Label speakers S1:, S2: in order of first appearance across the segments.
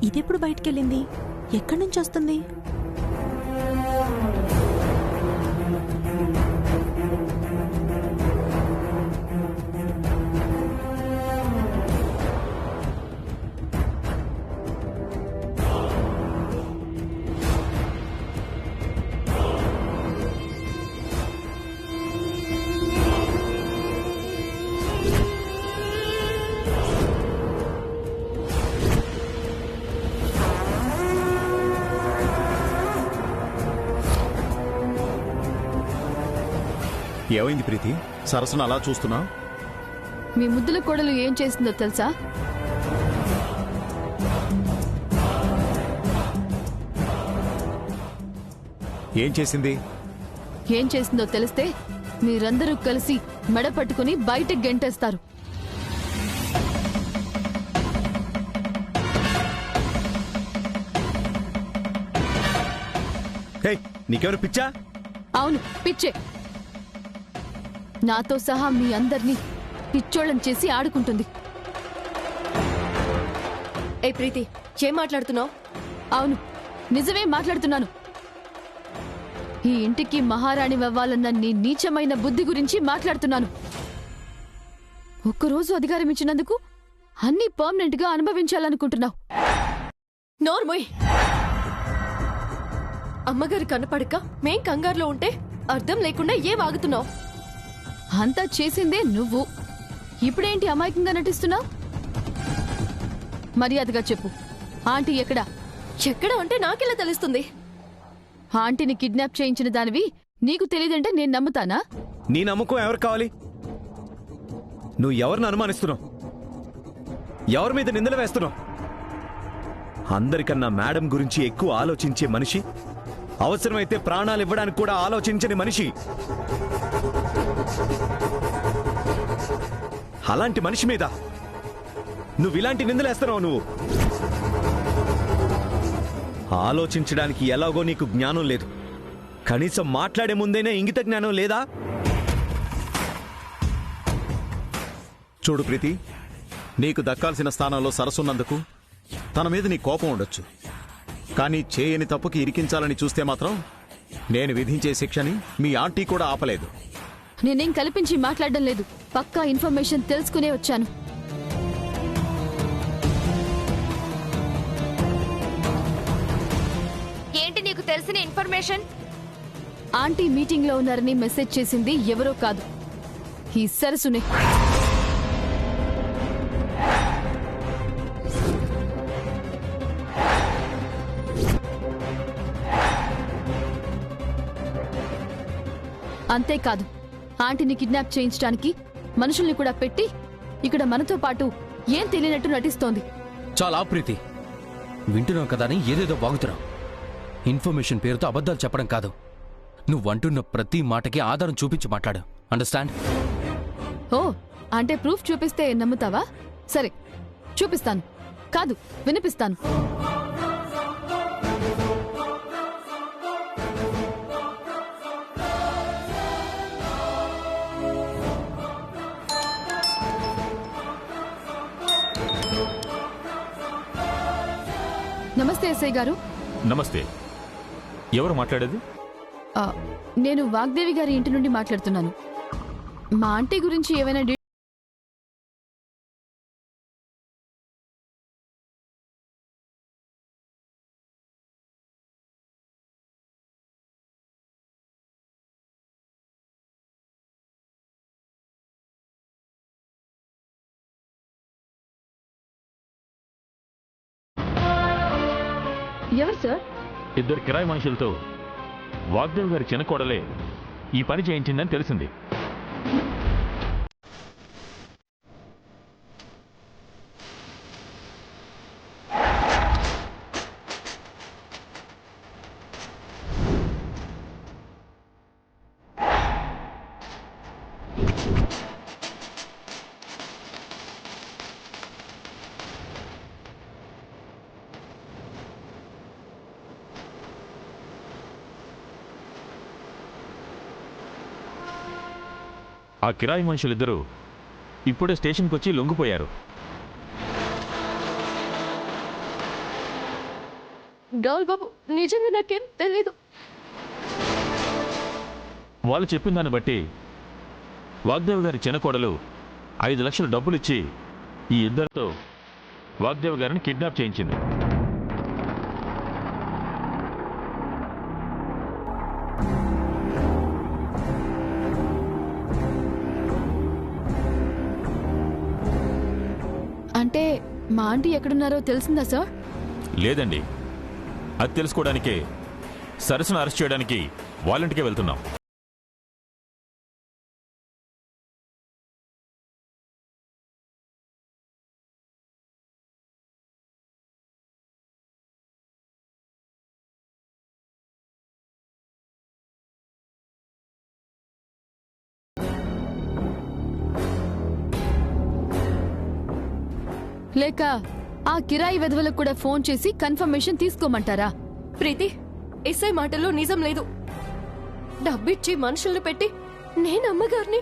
S1: ఇదెప్పుడు బయటికెళ్ళింది? ఎక్కడి నుంచి వస్తుంది?
S2: ఏమైంది ప్రీతి? సరసన అలా చూస్తున్నా?
S3: మీ ముద్దుల కోడలు ఏం చేసిందో తెలుసా?
S2: ఏం చేసింది?
S3: ఏం చేసిందో తెలిస్తే మీరందరూ కలిసి మెడ పట్టుకుని బయటకు గెంటేస్తారు.
S2: హే, నీకెవరు పిచ్చా?
S3: అవును, పిచ్చే. నాతో సహా మీ అందర్నీ పిచ్చోళ్ళని చేసి ఆడుకుంటుంది.
S4: ఏ ప్రీతి, ఏం మాట్లాడుతున్నావు?
S3: అవును, నిజమే మాట్లాడుతున్నాను. ఈ ఇంటికి మహారాణి అవ్వాలన్న నీ నీచమైన బుద్ధి గురించి మాట్లాడుతున్నాను. ఒక్కరోజు అధికారం ఇచ్చినందుకు అన్నీ పర్మనెంట్ గా అనుభవించాలనుకుంటున్నావు.
S4: నోర్మోయ్, అమ్మగారి కనపడక మేం కంగారులో ఉంటే అర్థం లేకుండా ఏ వాగుతున్నావు?
S3: అంతా చేసిందే నువ్వు. ఇప్పుడేంటి అమాయకంగా నటిస్తున్నావు? మర్యాదగా చెప్పు, ఆంటీ ఎక్కడా?
S4: ఎక్కడ అంటే నాకెలా తెలుస్తుంది?
S3: ఆంటీని కిడ్నాప్ చేయించిన దానివి నీకు తెలియదంటే నేను నమ్ముతానా?
S2: నీ నమ్మకం ఎవరు కావాలి? నువ్వు ఎవరిని అనుమానిస్తున్నావు? ఎవరి మీద నిందలు వేస్తున్నావు? అందరికన్నా మేడం గురించి ఎక్కువ ఆలోచించే మనిషి, అవసరమైతే ప్రాణాలు ఇవ్వడానికి కూడా ఆలోచించని మనిషి. అలాంటి మనిషి మీద నువ్వు ఇలాంటి నిందలేస్తున్నావు. నువ్వు ఆలోచించడానికి ఎలాగో నీకు జ్ఞానం లేదు. కనీసం మాట్లాడే ముందేనే ఇంగిత జ్ఞానం లేదా? చూడు ప్రీతి, నీకు దక్కాల్సిన స్థానంలో సరసున్నందుకు తన మీద నీ కోపం ఉండొచ్చు. కానీ చేయని తప్పుకి ఇరికించాలని చూస్తే మాత్రం నేను విధించే శిక్షని మీ ఆంటీ కూడా ఆపలేదు.
S3: నేనేం కల్పించి మాట్లాడడం లేదు. పక్కా ఇన్ఫర్మేషన్ తెలుసుకునే వచ్చాను.
S5: ఏంటి నీకు తెలిసిన ఇన్ఫర్మేషన్?
S3: ఆంటీ మీటింగ్ లో ఉన్నారని మెసేజ్ చేసింది ఎవరో కాదు, ఈ సరసునే. అంతేకాదు, ఆంటీని కిడ్నాప్ చేయించడానికి మనుషుల్ని కూడా పెట్టి ఇక్కడ మనతో పాటు ఏం తెలియనట్టు నటిస్తోంది.
S6: చాలా ప్రీతి, వింటున్నావు కదా అని ఏదేదో వాగుతున్నావు. ఇన్ఫర్మేషన్ పేరుతో అబద్ధాలు చెప్పడం కాదు. నువ్వంటున్న ప్రతి మాటకి ఆధారం చూపించి మాట్లాడు. అండర్స్టాండ్?
S3: ఓ, అంటే ప్రూఫ్ చూపిస్తే నమ్ముతావా? సరే, చూపిస్తాను. కాదు, వినిపిస్తాను. నమస్తే ఎస్ఐ గారు.
S7: నమస్తే. ఎవరు మాట్లాడేది?
S3: నేను వాగ్దేవి గారి ఇంటి నుండి మాట్లాడుతున్నాను. మా ఆంటీ గురించి ఏమైనా ఎవరు సార్?
S7: ఇద్దరు కిరాయి మనుషులతో వాగ్దేవ్ గారి చిన్న కోడలే ఈ పని చేయించిందని తెలిసింది. ఆ కిరాయి మనుషులిద్దరూ ఇప్పుడే స్టేషన్కి వచ్చి లొంగిపోయారు.
S4: రాహుల్ బాబు నిజంగా నాకేం తెలీదు.
S7: వాళ్ళు చెప్పిన దాన్ని బట్టి వాగ్దేవ్ గారి చిన్న కోడలు 5 లక్షల డబ్బులు ఇచ్చి ఈ ఇద్దరితో వాగ్దేవ్ గారిని కిడ్నాప్ చేయించింది.
S3: అంటే మా ఆంటీ ఎక్కడున్నారో తెలిసిందా సార్?
S7: లేదండి, అది తెలుసుకోవడానికే సరస్సును అరెస్ట్ చేయడానికి వాళ్ళింటికే వెళ్తున్నాం.
S3: లేక ఆ కిరాయి వెధవలకు కూడా ఫోన్ చేసి కన్ఫర్మేషన్ తీసుకోమంటారా?
S4: ప్రీతి, ఎస్ఐ మాటల్లో నిజం లేదు. డబ్బిచ్చి మనుషుల్ని పెట్టి నేను అమ్మగారిని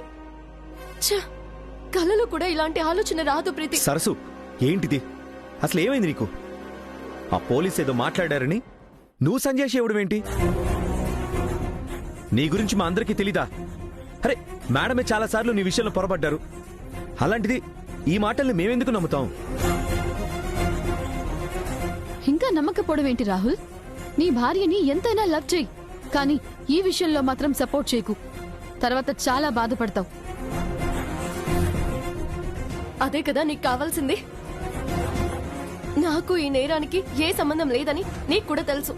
S4: కలలో కూడా ఇలాంటి ఆలోచన రాదు. ప్రీతి,
S8: సరసు ఏంటిది? అసలు ఏమైంది నీకు? ఆ పోలీస్ ఏదో మాట్లాడారని నువ్వు సంజయ్ ఇవ్వడమేంటి? నీ గురించి మా అందరికీ తెలీదా? అరే, మేడమే చాలాసార్లు నీ విషయంలో పొరపడ్డారు. అలాంటిది ఈ మాటల్ని మేమెందుకు నమ్ముతాం?
S3: ఇంకా నమ్మకపోవడం ఏంటి రాహుల్? నీ భార్యని ఎంతైనా లవ్ చేయి, కానీ ఈ విషయంలో మాత్రం సపోర్ట్ చేయకు. తర్వాత చాలా బాధపడతావు.
S4: అదే కదా నీకు కావాల్సింది. నాకు ఈ నేరానికి ఏ సంబంధం లేదని నీకు కూడా తెలుసు.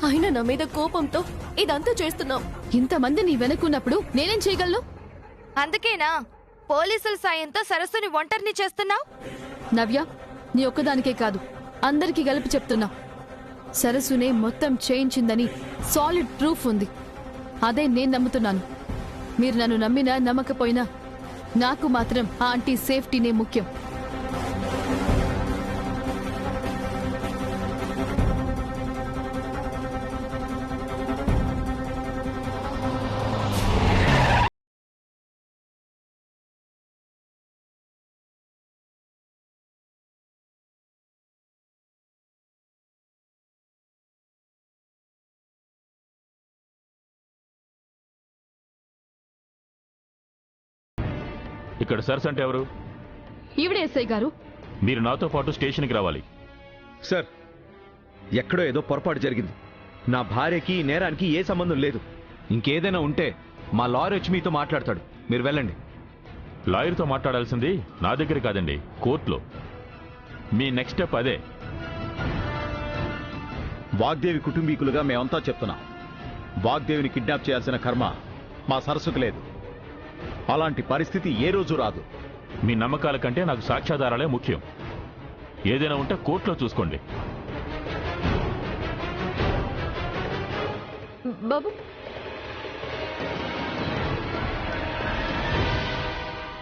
S4: అయినా నా మీద కోపంతో ఇదంతా చేస్తున్నావు.
S3: ఇంతమంది నీ వెనకున్నప్పుడు నేనేం చేయగలను?
S5: అందుకేనా పోలీసుల సాయంతో సరస్సుని ఒంటరిని చేస్తున్నావు?
S3: నవ్య, నీ ఒక్కదానికే కాదు, అందరికీ కలిపి చెప్తున్నా. సరస్సునే మొత్తం చేయించిందని సాలిడ్ ప్రూఫ్ ఉంది. అదే నేను నమ్ముతున్నాను. మీరు నన్ను నమ్మినా నమ్మకపోయినా నాకు మాత్రం ఆ ఆంటీ సేఫ్టీనే ముఖ్యం.
S7: ఇక్కడ సరస్ అంటే ఎవరు?
S3: ఈవిడే ఎస్ఐ గారు.
S7: మీరు నాతో పాటు స్టేషన్కి రావాలి.
S8: సార్, ఎక్కడో ఏదో పొరపాటు జరిగింది. నా భార్యకి ఈ నేరానికి ఏ సంబంధం లేదు. ఇంకేదైనా ఉంటే మా లాయర్ వచ్చి మీతో మాట్లాడతాడు. మీరు వెళ్ళండి.
S7: లాయర్తో మాట్లాడాల్సింది నా దగ్గర కాదండి, కోర్టులో. మీ నెక్స్ట్ స్టెప్ అదే.
S2: వాగ్దేవి కుటుంబీకులుగా మేమంతా చెప్తున్నాం, వాగ్దేవిని కిడ్నాప్ చేయాల్సిన కర్మ మా సరస్సుకు లేదు. అలాంటి పరిస్థితి ఏ రోజు రాదు.
S7: మీ నమ్మకాల కంటే నాకు సాక్ష్యాధారాలే ముఖ్యం. ఏదైనా ఉంటే కోర్టులో చూసుకోండి.
S4: బాబు,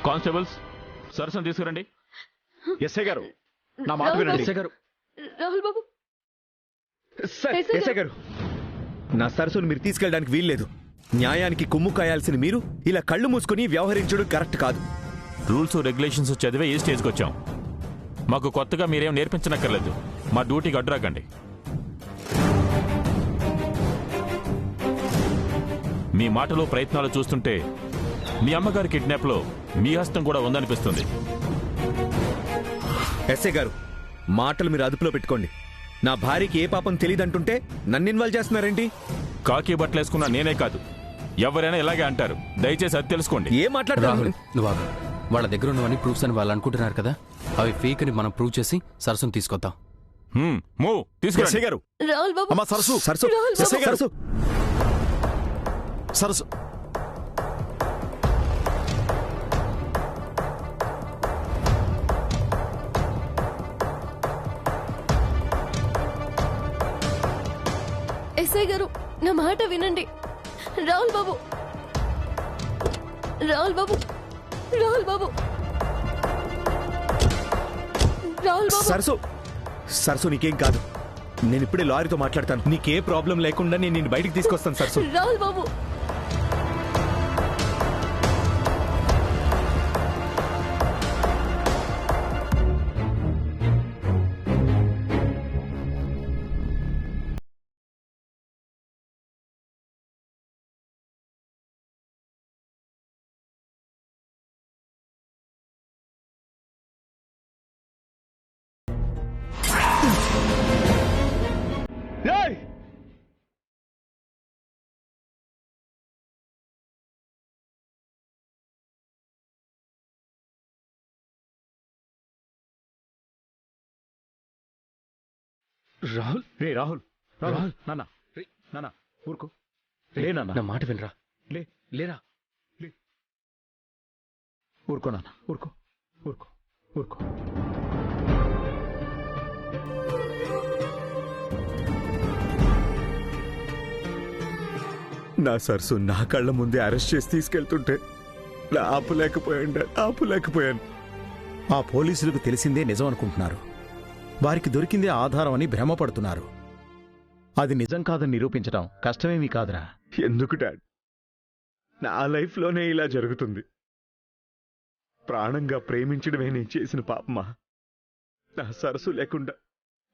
S7: కానిస్టేబుల్స్, సరస్సును తీసుకురండి.
S2: ఎస్ఐ గారు, నా మాట వినండి.
S8: ఎస్ఐ గారు,
S4: రాహుల్ బాబు,
S8: సార్, ఎస్ఐ గారు, నా సరస్సును మీరు తీసుకెళ్ళడానికి వీల్లేదు. న్యాయానికి కొమ్ము కాయాల్సిన మీరు ఇలా కళ్ళు మూసుకుని వ్యవహరించడం కరెక్ట్ కాదు.
S7: రూల్స్ రెగ్యులేషన్స్ చదివే ఈ స్టేజ్కి వచ్చాం. మాకు కొత్తగా మీరేం నేర్పించనక్కర్లేదు. మా డ్యూటీకి అడ్డురాకండి. మీ మాటలు ప్రయత్నాలు చూస్తుంటే మీ అమ్మగారి కిడ్నాప్లో మీ హస్తం కూడా ఉందనిపిస్తుంది.
S8: ఎస్ఐ గారు, మాటలు మీరు అదుపులో పెట్టుకోండి. నా భార్యకి ఏ పాపం తెలియదంటుంటే నన్ను ఇన్వాల్వ్ చేస్తున్నారేంటి?
S7: కాకి బట్టలేసుకున్న నేనే కాదు, ఎవరైనా ఇలాగే అంటారు. దయచేసి అది తెలుసుకోండి.
S8: ఏం మాట్లాడతారు?
S6: రాహుల్, నువ్వు ఆగు. వాళ్ళ దగ్గర ఉన్నవన్నీ ప్రూఫ్స్ అని వాళ్ళు అనుకుంటున్నారు కదా, అవి ఫేక్ అని మనం ప్రూవ్ చేసి సరస్సును తీసుకొద్దాం.
S7: మూవ్, తీసుకురండి.
S2: ఎస్ఐ గారు,
S4: రాహుల్ బాబు,
S2: అమ్మా సరస్సు,
S8: సరస్సు,
S4: రాహుల్ బాబు.
S8: ఎస్ఐ గారు,
S2: సరస్సు,
S4: ఎస్ఐ గారు, నా మాట వినండి. రాహుల్ బాబు, రాహుల్ బాబు, రాహుల్ బాబు, రాహుల్ బాబు.
S8: సరస్సు, సరస్సు నీకేం కాదు. నేను ఇప్పుడే లాయర్తో మాట్లాడతాను. నీకే ప్రాబ్లం లేకుండా నేను నిన్ను బయటికి తీసుకొస్తాను సరస్సు.
S4: రాహుల్ బాబు,
S8: ఏయ్! రాహుల్
S2: రాహుల్
S8: రాహుల్.
S2: నాన్న నాన్న ఊరుకో లే నాన్న
S6: నా మాట వినరా
S2: లే
S6: లేరా
S2: ఊరుకో నాన్న ఊరుకో ఊరుకో ఊరుకో
S9: నా సరసు నా కళ్ళ ముందే అరెస్ట్ చేసి తీసుకెళ్తుంటే ఆపులేకపోయాను.
S2: ఆ పోలీసులకు తెలిసిందే నిజం అనుకుంటున్నారు. వారికి దొరికిందే ఆధారం అని భ్రమపడుతున్నారు. అది నిజం కాదని నిరూపించడం కష్టమేమీ కాదురా.
S9: ఎందుకు డాడ్? నా లైఫ్లోనే ఇలా జరుగుతుంది. ప్రాణంగా ప్రేమించడమే నేను చేసిన పాపమా? నా సరసు లేకుండా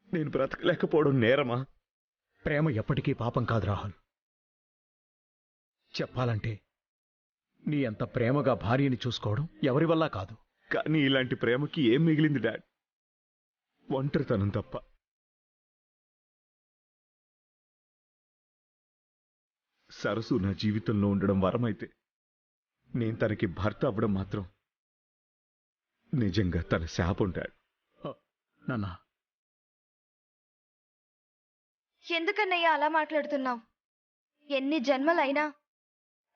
S9: నేను బ్రతకలేకపోవడం నేరమా?
S2: ప్రేమ ఎప్పటికీ పాపం కాదు రాహుల్. చెప్పాలంటే నీ అంత ప్రేమగా భార్యని చూసుకోవడం ఎవరి వల్ల కాదు.
S9: కానీ ఇలాంటి ప్రేమకి ఏం మిగిలింది డాడ్? ఒంటరితనం తప్ప. సరసు నా జీవితంలో ఉండడం వరమైతే నేను తనకి భర్త అవ్వడం మాత్రం నిజంగా తన శాపం డాడ్.
S2: నాన్న
S5: ఎందుకన్నయ్య అలా మాట్లాడుతున్నావు? ఎన్ని జన్మలైనా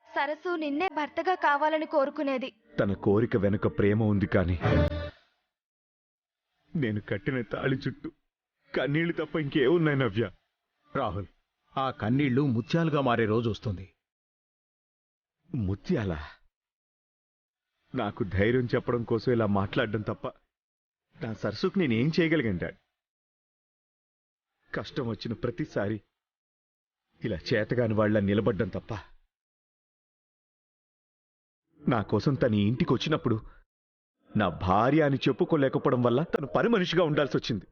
S5: సరసు నిన్నే భర్తగా కావాలని కోరుకునేది.
S9: తన కోరిక వెనుక ప్రేమ ఉంది, కానీ నేను కట్టిన తాళి చుట్టూ కన్నీళ్లు తప్ప ఇంకేమున్నాయి నవ్య?
S2: రాహుల్, ఆ కన్నీళ్లు ముత్యాలుగా మారే రోజు వస్తుంది.
S9: ముత్యాల? నాకు ధైర్యం చెప్పడం కోసం ఇలా మాట్లాడడం తప్ప నా సరసుకు నేనేం చేయగలిగాను డాడ్? కష్టం వచ్చిన ప్రతిసారి ఇలా చేతగాని వాళ్ళ నిలబడ్డం తప్ప. నా కోసం తన ఇంటికి వచ్చినప్పుడు నా భార్య అని చెప్పుకోలేకపోవడం వల్ల తను పని మనిషిగా ఉండాల్సి వచ్చింది.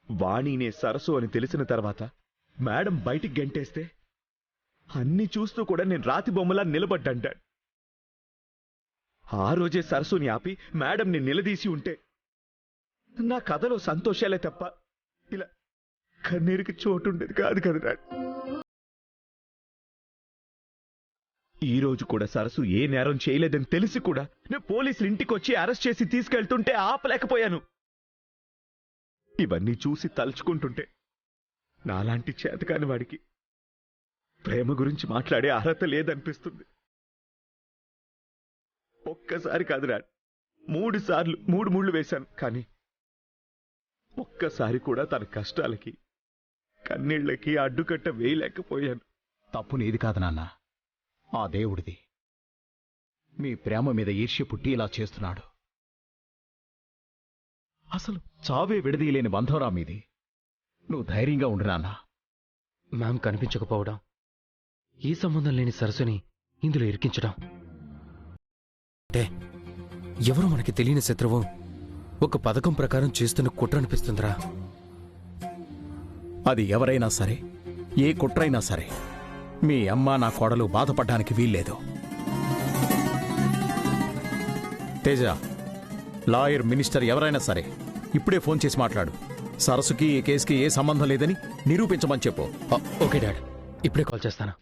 S9: వాణినే సరసు అని తెలిసిన తర్వాత మేడం బయటికి గెంటేస్తే అన్ని చూస్తూ కూడా నేను రాతి బొమ్మలా నిలబడ్డాను డాడ్. ఆ రోజే సరస్సుని ఆపి మేడంని నిలదీసి ఉంటే నా కథలో సంతోషాలే తప్ప ఇలా కన్నీరికి చోటు ఉండేది కాదు కదా డాడ్. ఈ రోజు కూడా సరస్సు ఏ నేరం చేయలేదని తెలిసి కూడా నేను పోలీసులు ఇంటికి వచ్చి అరెస్ట్ చేసి తీసుకెళ్తుంటే ఆపలేకపోయాను. ఇవన్నీ చూసి తలుచుకుంటుంటే నాలాంటి చేతకాని వాడికి ప్రేమ గురించి మాట్లాడే అర్హత లేదనిపిస్తుంది. ఒక్కసారి కాదు డాడ్, 3 సార్లు 3 ముళ్ళు వేశాను, కానీ ఒక్కసారి కూడా తన కష్టాలకి కన్నీళ్లకి అడ్డుకట్ట వేయలేకపోయాను.
S2: తప్పు నీది కాదు నాన్న, ఆ దేవుడిది. మీ ప్రేమ మీద ఈర్ష్య పుట్టి ఇలా చేస్తున్నాడు. అసలు చావే విడదీయలేని బంధంరా మీది. నువ్వు ధైర్యంగా ఉండు నాన్న.
S6: మ్యామ్ కనిపించకపోవడం, ఈ సంబంధం లేని సరస్సుని ఇందులో ఇరికించడం అంటే ఎవరు మనకి తెలియని శత్రువు ఒక పథకం ప్రకారం చేస్తున్న కుట్ర అనిపిస్తుందిరా.
S2: అది ఎవరైనా సరే, ఏ కుట్రైనా సరే, మీ అమ్మ నా కోడలు బాధపడ్డానికి వీల్లేదు. తేజ, లాయర్, మినిస్టర్ ఎవరైనా సరే ఇప్పుడే ఫోన్ చేసి మాట్లాడు. సరస్సుకి ఈ కేసుకి ఏ సంబంధం లేదని నిరూపించమని చెప్పు.
S6: ఓకే డాడ్, ఇప్పుడే కాల్ చేస్తాను.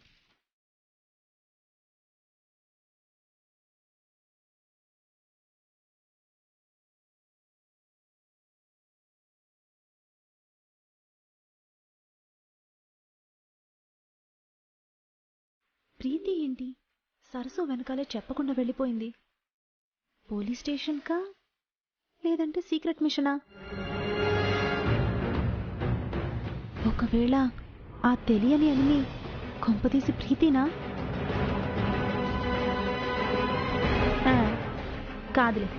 S1: ప్రీతి ఏంటి సరస్సు వెనకాలే చెప్పకుండా వెళ్ళిపోయింది? పోలీస్ స్టేషన్కా లేదంటే సీక్రెట్ మిషనా? ఒకవేళ ఆ తెలియని ఎనిమి కొంపదీసి ప్రీతినా? కాదులే,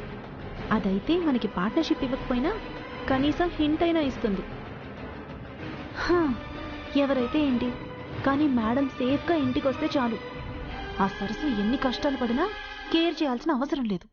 S1: అదైతే మనకి పార్ట్నర్షిప్ ఇవ్వకపోయినా కనీసం హింట్ అయినా ఇస్తుంది. ఎవరైతే ఏంటి, కానీ మేడం సేఫ్గా ఇంటికి వస్తే చాలు. ఆ సరస్సు ఎన్ని కష్టాలు పడినా కేర్ చేయాల్సిన అవసరం లేదు.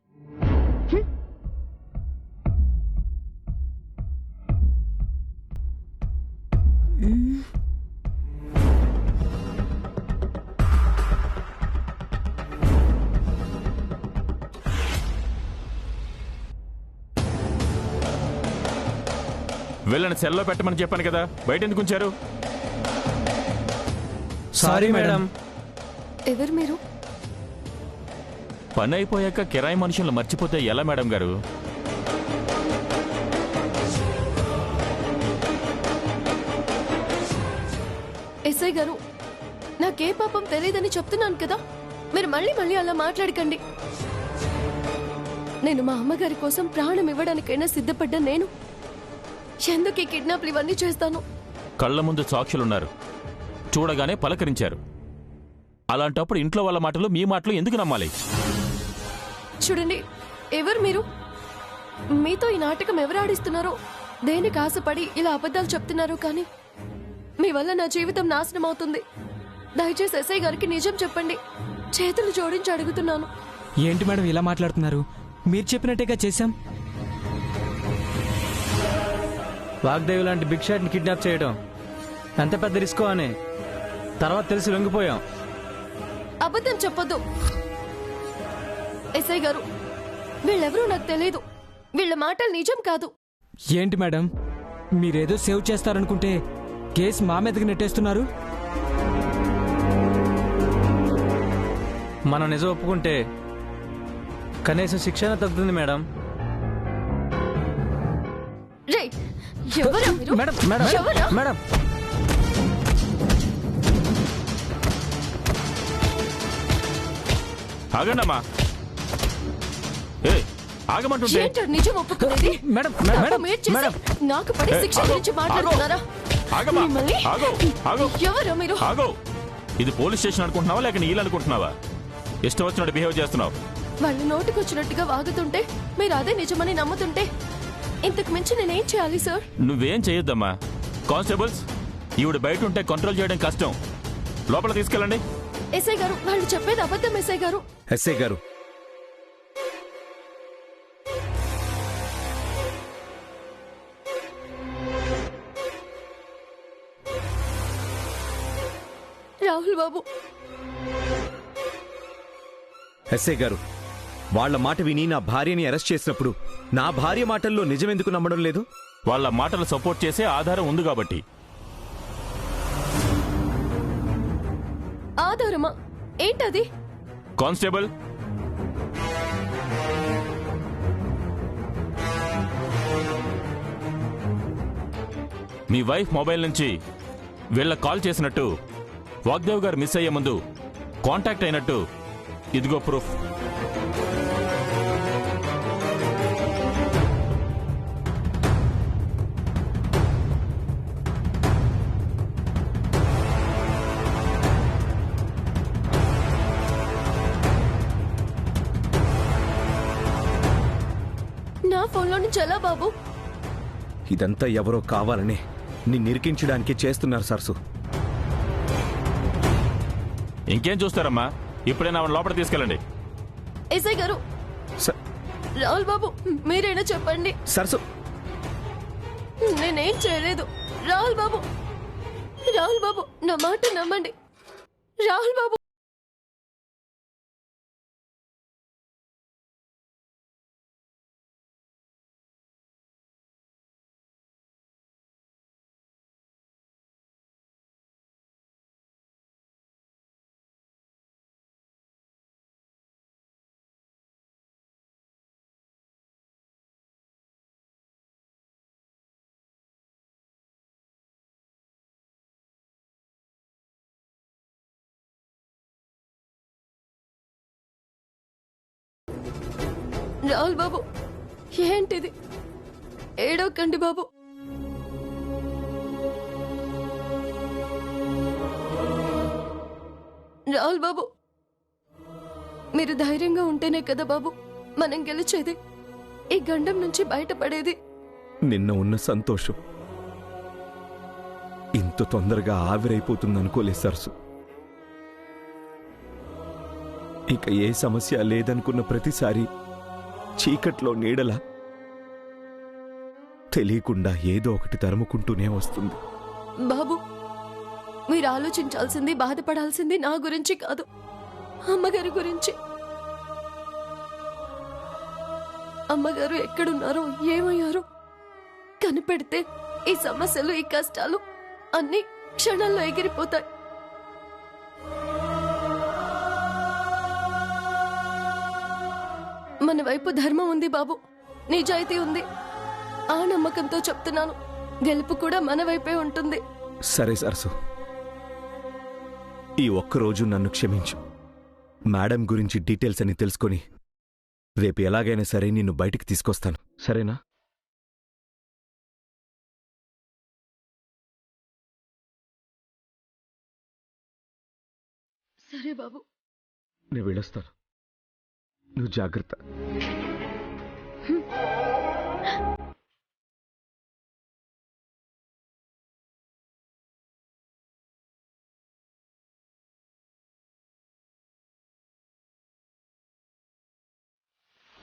S7: వీళ్ళని సెల్లో పెట్టమని చెప్పాను కదా, బయట ఎందుకు ఉంచారు?
S6: Sorry madam.
S4: ఎవరు మీరు?
S7: పని అయిపోయాక కిరాయి మనుషులను మర్చిపోతే ఎలా మేడం గారు?
S4: ఎస్ఐ గారు, నాకే పాపం తెలియదని చెప్తున్నాను కదా, మీరు మళ్ళీ మళ్ళీ అలా మాట్లాడకండి. నేను మా అమ్మగారి కోసం ప్రాణం ఇవ్వడానికైనా సిద్ధపడ్డా నేను ఎందుకు ఈ కిడ్నాప్లు ఇవన్నీ చేస్తాను?
S7: కళ్ళ ముందు సాక్షులున్నారు, చూడగానే పలకరించారు. అలాంటప్పుడు ఇంట్లో వాళ్ళ మాటలు మీ మాటలు ఎందుకు నమ్మాలి?
S4: చూడండి, ఎవరు మీరు? మీతో ఈ నాటకం ఎవరు ఆడిస్తున్నారో, దేనికి ఆశపడి ఇలా అబద్ధాలు చెప్తున్నారో, కానీ మీ వల్ల నా జీవితం నాశనం అవుతుంది. దయచేసి ఎస్ఐ గారికి నిజం చెప్పండి. చేతులు జోడించి అడుగుతున్నాను.
S10: ఏంటి మేడం ఇలా మాట్లాడుతున్నారు? మీరు చెప్పినట్టేగా చేశాం.
S6: వాగ్దేవి లాంటి బిగ్ షాట్ని కిడ్నాప్ చేయడం ఎంత పెద్ద రిస్కో అని తర్వాత తెలిసి లొంగిపోయాం.
S4: అబద్ధం చెప్పొద్దు ఎస్ఐ గారు. వీళ్ళెవరూ నాకు తెలియదు. వీళ్ళ మాటలు నిజం కాదు.
S10: ఏంటి మేడం, మీరేదో సేవ్ చేస్తారనుకుంటే కేసు మా మీదకి నెట్టేస్తున్నారు.
S6: మనం నిజం ఒప్పుకుంటే కనీసం శిక్షణ తగ్గుతుంది మేడం.
S4: రే, ఎవరా మీరు?
S6: మేడం మేడం
S4: ఎవరా?
S6: మేడం
S7: ఆగండమ్మా. ఏ ఆగమంటుంటే?
S4: ఏంటో నిజం ఒప్పుకునేది?
S6: మేడం
S4: పాపం
S6: మేడం
S4: మీరు చేసే
S6: మేడం
S4: నాకు పడే శిక్ష గురించి మాట్లాడుతున్నారా?
S7: ఆగమ్మా.
S4: మిమ్మల్ని?
S7: ఆగో ఆగో
S4: ఎవరా మీరు?
S7: ఆగో. ఇది పోలీస్ స్టేషన్ అనుకుంటున్నావా లేక నీళ్ళు అనుకుంటున్నావా? ఇష్టం వచ్చినట్టు బిహేవ్ చేస్తున్నావు.
S4: వాళ్ళు నోటికొచ్చినట్టుగా వాగుతుంటే మీరు అదే నిజమని నమ్ముతుంటే ఇంతకు మించి నేనేం చేయాలి సార్?
S7: నువ్వేం చేయొద్దమ్మా. కానిస్టేబుల్స్, ఈవిడ బయట ఉంటే కంట్రోల్ చేయడం కష్టం. లోపల తీసుకెళ్ళండి.
S4: ఎస్ఐ గారు, వాళ్ళు చెప్పేది అబద్ధం ఎస్ఐ గారు.
S8: ఎస్ఐ గారు,
S4: రాహుల్ బాబు,
S8: ఎస్ఐ గారు, వాళ్ళ మాట విని నా భార్యని అరెస్ట్ చేసినప్పుడు నా భార్య మాటల్లో నిజమెందుకు నమ్మడం లేదు?
S7: వాళ్ళ మాటలు సపోర్ట్ చేసే ఆధారం ఉంది కాబట్టి.
S4: ఆధారమా? ఏంటది?
S7: కానిస్టేబుల్, మీ వైఫ్ మొబైల్ నుంచి వీళ్ళ కాల్ చేసినట్టు, వాగ్దేవ్ గారు మిస్ అయ్యే ముందు కాంటాక్ట్ అయినట్టు ఇదిగో ప్రూఫ్.
S4: నా ఫోన్లో నుంచి ఎలా బాబు?
S8: ఇదంతా ఎవరో కావాలని నిన్నిరికించడానికే చేస్తున్నారు సరసు.
S7: ఇంకేం చూస్తారమ్మా, ఇప్పుడే నా లోపల తీసుకెళ్ళండి.
S4: ఎస్ఐ గారు, రాహుల్ బాబు, మీరైనా చెప్పండి.
S8: సరసు,
S4: నేనేం చేయలేదు. రాహుల్ బాబు, రాహుల్ బాబు, నా మాట నమ్మండి. రాహుల్ బాబు, రాహుల్ బాబు, ఏంటిది? ఏడోకండి బాబు. రాహుల్ బాబు, మీరు ధైర్యంగా ఉంటేనే కదా బాబు మనం గెలిచేది, ఈ గండం నుంచి బయటపడేది.
S9: నిన్న ఉన్న సంతోషం ఇంత తొందరగా ఆవిరైపోతుందనుకోలేదు సరసు. ఇక ఏ సమస్య లేదనుకున్న ప్రతిసారి చీకట్లో నీడలా తెలియకుండా ఏదో ఒకటి తరుముకుంటూనే వస్తుంది.
S4: బాబు, మీరు ఆలోచించాల్సింది, బాధపడాల్సింది నా గురించి కాదు, అమ్మగారి గురించి. అమ్మగారు ఎక్కడున్నారో, ఏమయ్యారో కనిపెడితే ఈ సమస్యలు ఈ కష్టాలు అన్ని క్షణాల్లో ఎగిరిపోతాయి. మన వైపు ధర్మం ఉంది బాబు, నిజాయితీ ఉంది. ఆ నమ్మకంతో చెప్తున్నాను, గెలుపు కూడా మన వైపే ఉంటుంది.
S9: సరే సరసు, ఈ ఒక్కరోజు నన్ను క్షమించు. మేడం గురించి డీటెయిల్స్ అని తెలుసుకొని రేపు ఎలాగైనా సరే నిన్ను బయటికి తీసుకొస్తాను, సరేనా?
S4: సరే బాబు.
S9: నేను వెళ్ళొస్తాను, నువ్వు జాగ్రత్త.